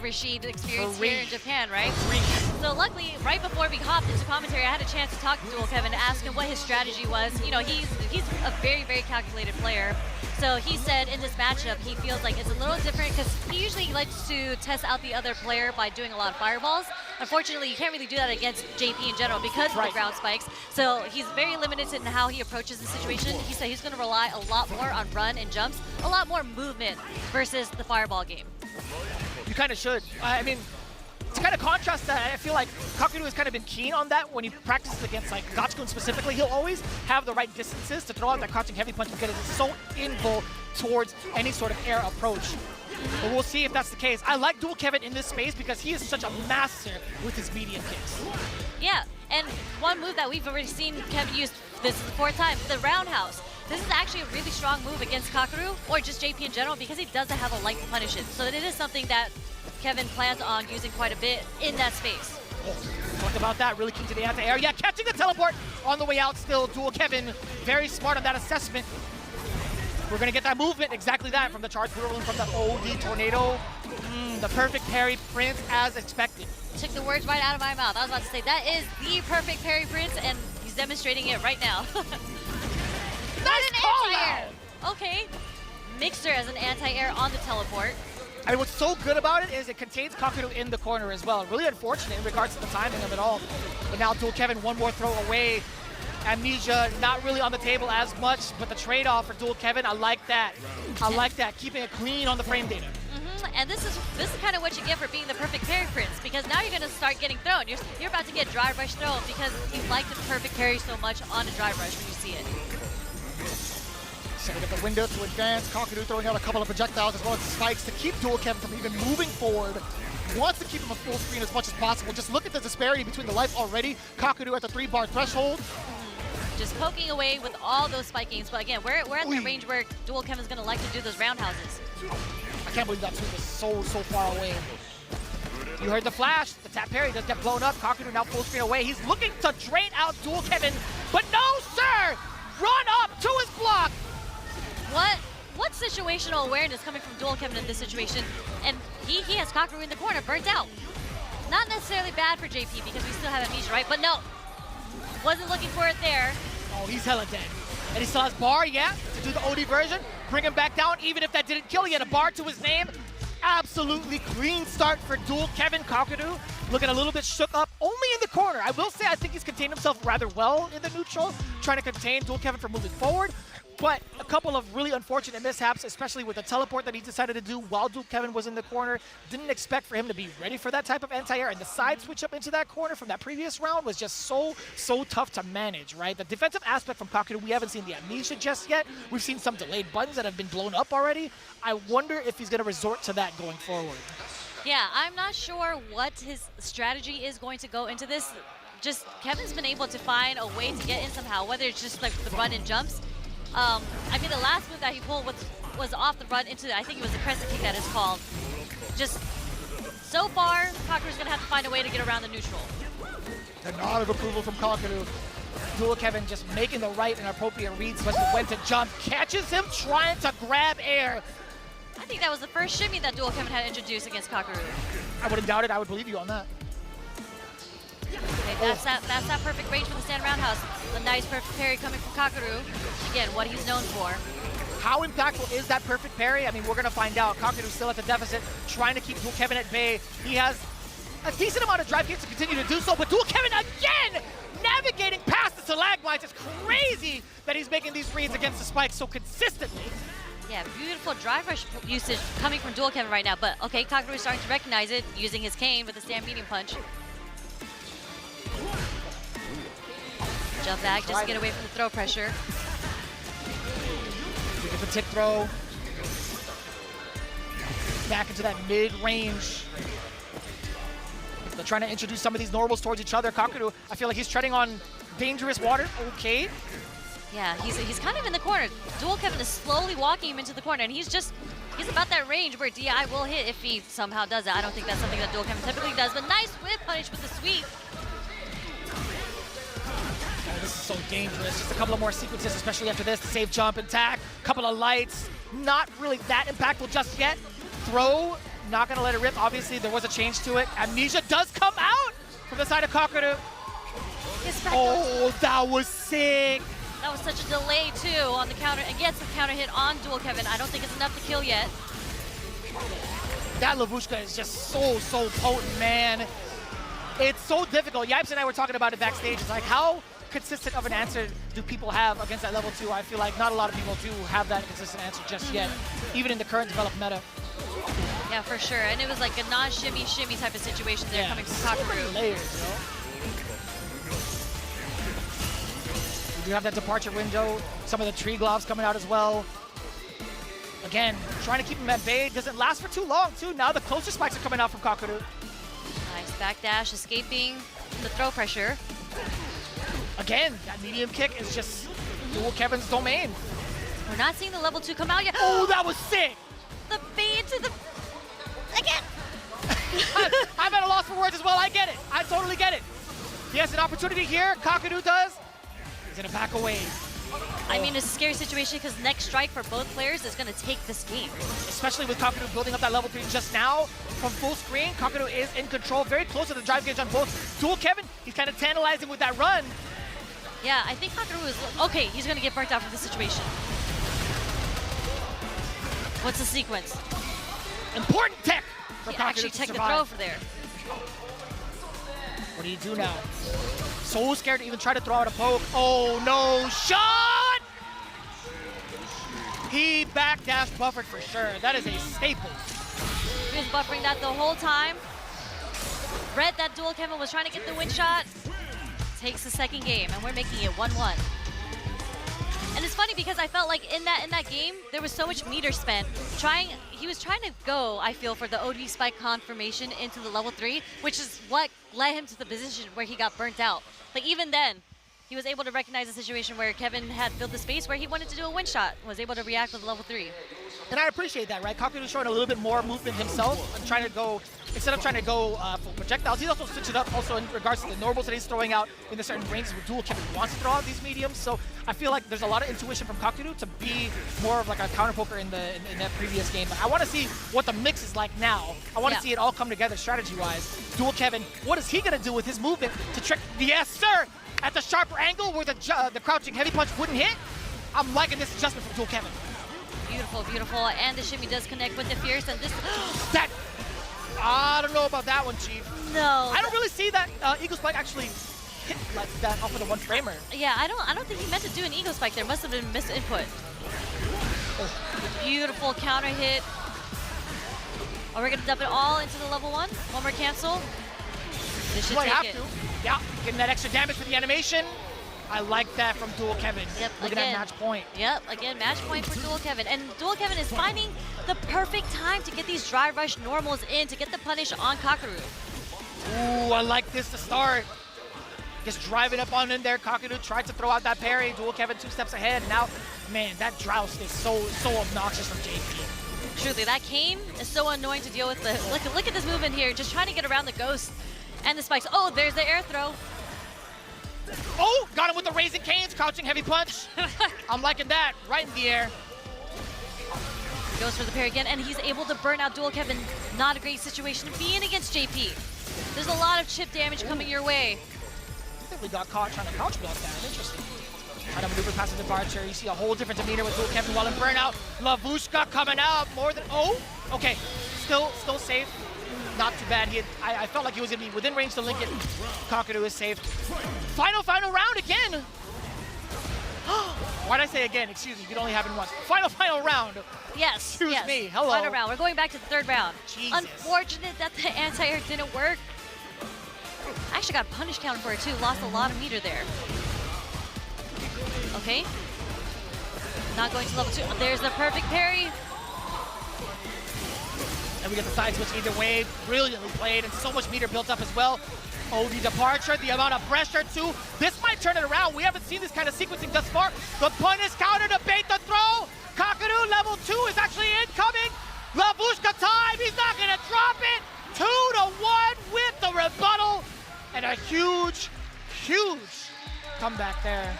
Rashid experience here in Japan, right? So luckily, right before we hopped into commentary, I had a chance to talk to Dual Kevin and ask him what his strategy was. You know, he's a very, very calculated player. So he said in this matchup, he feels like it's a little different because he usually likes to test out the other player by doing a lot of fireballs. Unfortunately, you can't really do that against JP in general because of the ground spikes. So he's very limited in how he approaches the situation. He said he's going to rely a lot more on run and jumps, a lot more movement versus the fireball game. You kind of should. I mean, to kind of contrast that, I feel like KAKERU has kind of been keen on that when he practices against like Gachikun specifically. He'll always have the right distances to throw out that crouching heavy punch because it's so invul towards any sort of air approach. But we'll see if that's the case. I like Dual Kevin in this space because he is such a master with his medium kicks. Yeah, and one move that we've already seen Kevin use, this is the 4th time, the roundhouse. This is actually a really strong move against KAKERU, or just JP in general, because he doesn't have a light to punish it. So it is something that Kevin plans on using quite a bit in that space. Talked about that, really keen to the anti-air. Yeah, catching the teleport on the way out still. Dual Kevin, very smart on that assessment. We're going to get that movement, exactly that, from the charge whirling from the OD tornado. The perfect parry Prince as expected. Took the words right out of my mouth. I was about to say, that is the perfect parry Prince, and he's demonstrating it right now. Nice call out! Okay. Mixer as an anti-air on the teleport. I mean, what's so good about it is it contains KAKERU in the corner as well. Really unfortunate in regards to the timing of it all. But now Dual Kevin one more throw away. Amnesia not really on the table as much, but the trade-off for Dual Kevin, I like that. I like that, keeping it clean on the frame data. And this is kind of what you get for being the perfect parry Prince, because now you're going to start getting thrown. You're about to get drive rush thrown because you like the perfect parry so much on a drive rush when you see it. Setting up the window to advance. KAKERU throwing out a couple of projectiles as well as spikes to keep Dual Kevin from even moving forward. Wants to keep him a full screen as much as possible. Just look at the disparity between the life already. KAKERU at the 3-bar threshold. Just poking away with all those spikings, but again, we're at the range where Dual Kevin's going to like to do those roundhouses. I can't believe that sweep is so far away. You heard the flash, the tap parry does get blown up. KAKERU now full screen away. He's looking to drain out Dual Kevin, but no, sir! Run up to his block! What situational awareness coming from Dual Kevin in this situation? And he has KAKERU in the corner, burnt out. Not necessarily bad for JP because we still have Amnesia, right? But no, wasn't looking for it there. Oh, he's hella dead. And he still has bar, yeah, to do the OD version. Bring him back down, even if that didn't kill, he had a bar to his name. Absolutely clean start for Dual Kevin. KAKERU looking a little bit shook up, only in the corner. I will say I think he's contained himself rather well in the neutral, trying to contain Dual Kevin from moving forward. But a couple of really unfortunate mishaps, especially with the teleport that he decided to do while Dual Kevin was in the corner. Didn't expect for him to be ready for that type of anti-air, and the side switch up into that corner from that previous round was just so tough to manage, right? The defensive aspect from KAKERU, we haven't seen the Amnesia just yet. We've seen some delayed buttons that have been blown up already. I wonder if he's going to resort to that going forward. Yeah, I'm not sure what his strategy is going to go into this. Just Kevin's been able to find a way to get in somehow, whether it's just like the run and jumps. I mean, the last move that he pulled was off the run into, I think it was the crescent kick that is called. Just so far, KAKERU's going to have to find a way to get around the neutral. A nod of approval from KAKERU. Dual Kevin just making the right and appropriate reads when to jump. Catches him trying to grab air. I think that was the first shimmy that Dual Kevin had introduced against KAKERU. I wouldn't doubt it. I would believe you on that. Okay, that's that perfect range from the stand roundhouse. The nice perfect parry coming from KAKERU. Again, what he's known for. How impactful is that perfect parry? I mean, we're going to find out. KAKERU's still at the deficit, trying to keep Dual Kevin at bay. He has a decent amount of drive kicks to continue to do so, but Dual Kevin again navigating past the stalagmites. It's crazy that he's making these reads against the spikes so consistently. Yeah, beautiful drive rush usage coming from Dual Kevin right now, but okay, KAKERU is starting to recognize it, using his cane with the stand medium punch. Jump back just to get away from the throw pressure. Get the tip throw. Back into that mid-range. They're trying to introduce some of these normals towards each other. KAKERU, I feel like he's treading on dangerous water. Okay. Yeah, he's kind of in the corner. Dual Kevin is slowly walking him into the corner, and he's about that range where DI will hit if he somehow does that. I don't think that's something that Dual Kevin typically does, but nice whip punish with the sweep. Oh, this is so dangerous. Just a couple of more sequences, especially after this. The safe jump, attack, couple of lights. Not really that impactful just yet. Throw not gonna let it rip. Obviously, there was a change to it. Amnesia does come out from the side of KAKERU. Oh, that was sick. That was such a delay too on the counter, and gets the counter hit on Dual Kevin. I don't think it's enough to kill yet. That Lavushka is just so potent, man. It's so difficult. Yipes and I were talking about it backstage. It's like, how consistent of an answer do people have against that level 2? I feel like not a lot of people do have that consistent answer just yet, even in the current developed meta. Yeah, for sure. And it was like a non-shimmy type of situation there coming from KAKERU. Layers, you know? We do have that departure window. Some of the tree gloves coming out as well. Again, trying to keep him at bay. Doesn't last for too long, too. Now the closer spikes are coming out from KAKERU. Nice backdash, escaping the throw pressure. Again, that medium kick is just Dual Kevin's domain. We're not seeing the level 2 come out yet. Oh, that was sick! The bait to the... Again! I'm at a loss for words as well. I get it. I totally get it. He has an opportunity here. KAKERU does. He's gonna back away. I mean, it's a scary situation because next strike for both players is going to take this game. Especially with KAKERU building up that level 3 just now from full screen. KAKERU is in control, very close to the drive gauge on both. Dual Kevin, he's kind of tantalizing with that run. Yeah, I think KAKERU is... Okay, he's going to get burnt out from this situation. What's the sequence? Important tech for KAKERU actually to tech the survive. throw for there. What do you do now? So scared to even try to throw out a poke. Oh no, shot! He backdash buffered for sure. That is a staple. He was buffering that the whole time. Read that Dual Kevin was trying to get the win shot. Takes the second game, and we're making it 1-1. And it's funny because I felt like in that game, there was so much meter spent. He was trying to go, I feel, for the OD spike confirmation into the level 3, which is what led him to the position where he got burnt out. But even then, he was able to recognize the situation where Kevin had filled the space where he wanted to do a win shot, was able to react with level 3. And I appreciate that, right? KAKERU showing a little bit more movement himself and trying to go, instead of trying to go for projectiles, he's also switched it up also in regards to the normals that he's throwing out in the certain ranges where Dual Kevin wants to throw out these mediums. So I feel like there's a lot of intuition from KAKERU to be more of like a counter poker in that previous game. But I want to see what the mix is like now. I want to see it all come together strategy-wise. Dual Kevin, what is he going to do with his movement to trick, yes sir, at the sharper angle where the crouching heavy punch wouldn't hit? I'm liking this adjustment from Dual Kevin. Beautiful, beautiful. And the shimmy does connect with the fierce, and this... That... I don't know about that one, Chief. No. I don't really see that Eagle Spike actually hit like that off of the one framer. Yeah, I don't think he meant to do an Eagle Spike there. Must have been misinput. Oh. Beautiful counter hit. Are we going to dump it all into the level 1? One more cancel. This should take it. Yeah, getting that extra damage for the animation. I like that from Dual Kevin. Yep, looking at match point. Yep, again, match point for Dual Kevin. And Dual Kevin is finding the perfect time to get these dry rush normals in to get the punish on KAKERU. Ooh, I like this to start. Just driving up on in there. KAKERU tried to throw out that parry. Dual Kevin 2 steps ahead. Now, man, that Drouse is so obnoxious from JP. Truly, that cane is so annoying to deal with. Look at this movement here, just trying to get around the ghost and the spikes. Oh, there's the air throw. Oh, got him with the raising canes, crouching heavy punch. I'm liking that, right in the air. Goes for the parry again, and he's able to burn out Dual Kevin. Not a great situation to be in against JP. There's a lot of chip damage coming your way. I think we got caught trying to crouch block that. Interesting. Trying to maneuver past the departure. You see a whole different demeanor with Dual Kevin while in burnout. Lavushka coming out more than... Oh, okay. Still safe. Not too bad. I felt like he was going to be within range to link it. KAKERU is safe. Final round again. Why'd I say again? Excuse me, you can only have it once. Final round. Yes, Excuse me, hello. Final round. We're going back to the third round. Jesus. Unfortunate that the anti-air didn't work. I actually got a punish counter for it too. Lost a lot of meter there. Okay. Not going to level 2. There's the perfect parry. And we get the side switch either way. Brilliantly played, and so much meter built up as well. Oh, the departure, the amount of pressure too. This might turn it around. We haven't seen this kind of sequencing thus far. The punish counter to bait the throw. KAKERU level 2 is actually incoming. Lavushka time, he's not gonna drop it. 2-1 with the rebuttal. And a huge comeback there.